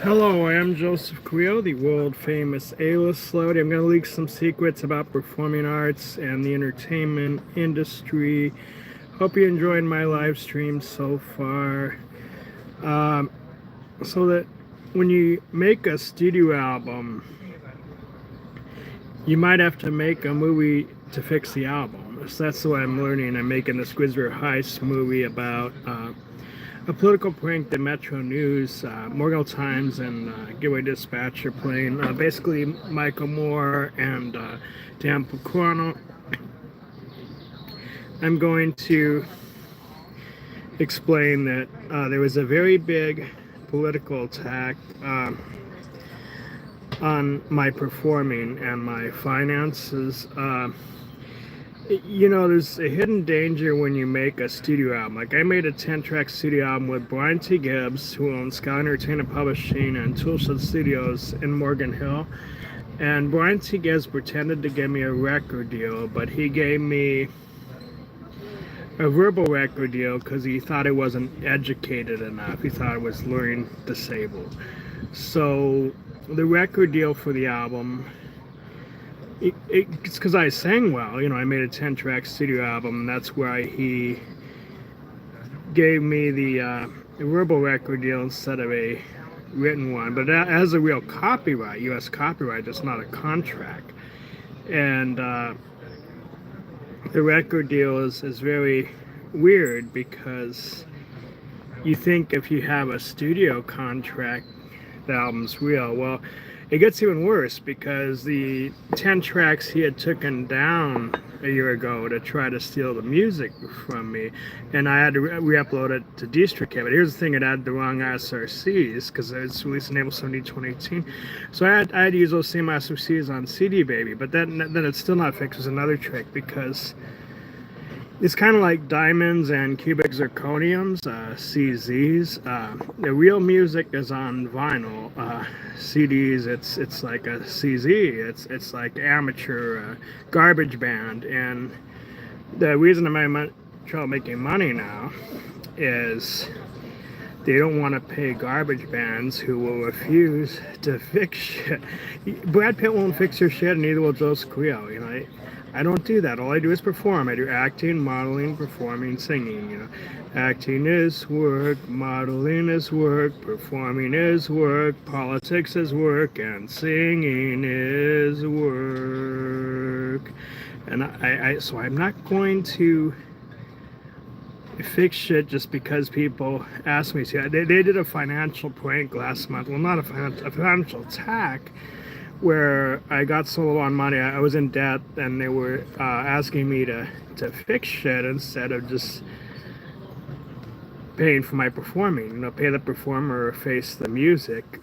Hello, I am Joseph Carrillo, the world famous A-list celebrity. I'm going to leak some secrets about performing arts and the entertainment industry. Hope you enjoyed my live stream so far. Um, so that when you make a studio album, you might have to make a movie to fix the album. So that's what I'm learning. I'm making this Griswold Heist movie about a political prank that Metro News, Morgan Times, and Gateway Dispatch are playing. Basically, Michael Moore and Dan Picquano. I'm going to explain that there was a very big political attack on my performing and my finances. There's a hidden danger when you make a studio album. Like, I made a 10-track studio album with Brian T. Gibbs, who owns Sky Entertainment Publishing and Toolshed Studios in Morgan Hill. And Brian T. Gibbs pretended to give me a record deal, but he gave me a verbal record deal because he thought I wasn't educated enough. He thought I was learning disabled. So the record deal for the album, it's because I sang well. I made a 10-track studio album. That's why he gave me the verbal record deal instead of a written one. But that has a real copyright, U.S. copyright. It's not a contract. And the record deal is very weird because you think if you have a studio contract, the album's real. Well, it gets even worse because the 10 tracks he had taken down a year ago to try to steal the music from me, and I had to re-upload it to DistroKid. But here's the thing: it had the wrong SRCs because it's released in April 17, 2018. So I had to use those same SRCs on CD Baby. But then it's still not fixed. It's another trick because it's kind of like diamonds and cubic zirconiums, CZs. The real music is on vinyl. CDs, it's like a CZ. It's like amateur garbage band. And the reason I'm having trouble making money now is they don't want to pay garbage bands who will refuse to fix shit. Brad Pitt won't fix your shit, and neither will Joseph Carrillo. I don't do that. All I do is perform. I do acting, modeling, performing, singing. Acting is work, modeling is work, performing is work, politics is work, and singing is work. And so I'm not going to fix shit just because people ask me to. They did a financial prank last month. Well, not a financial attack, where I got so low on money, I was in debt, and they were asking me to fix shit instead of just paying for my performing. Pay the performer or face the music.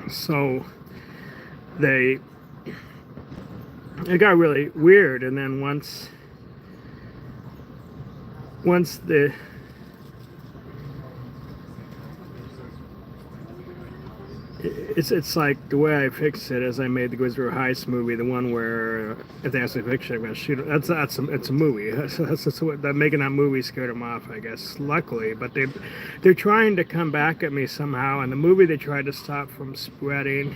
So it got really weird, and then once the It's like the way I fixed it is I made the Griswold Heist movie, the one where if they ask me to fix it, I'm gonna shoot it. It's a movie. That's what that making that movie scared them off, I guess. Luckily, but they're trying to come back at me somehow, and the movie they tried to stop from spreading.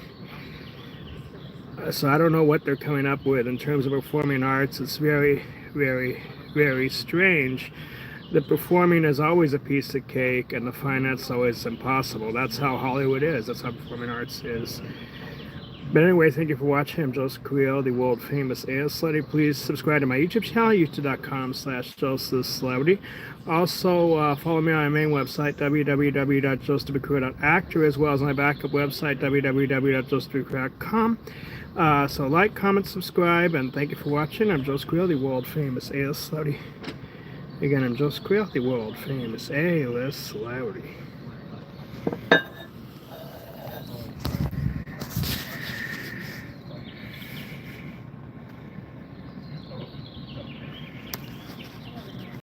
So I don't know what they're coming up with in terms of performing arts. It's very, very, very strange. The performing is always a piece of cake, and the finance is always impossible. That's how Hollywood is. That's how performing arts is. But anyway, thank you for watching. I'm Joseph Carrillo, the world famous A-list celebrity. Please subscribe to my YouTube channel, youtube.com/JosephCelebrity. Also, follow me on my main website, www.josephwcarrillo.actor, as well as my backup website, www.josephwcarrillo.com. So like, comment, subscribe, and thank you for watching. I'm Joseph Carrillo, the world famous A-list celebrity. Again, I'm Joseph Carrillo, the world famous A-list celebrity.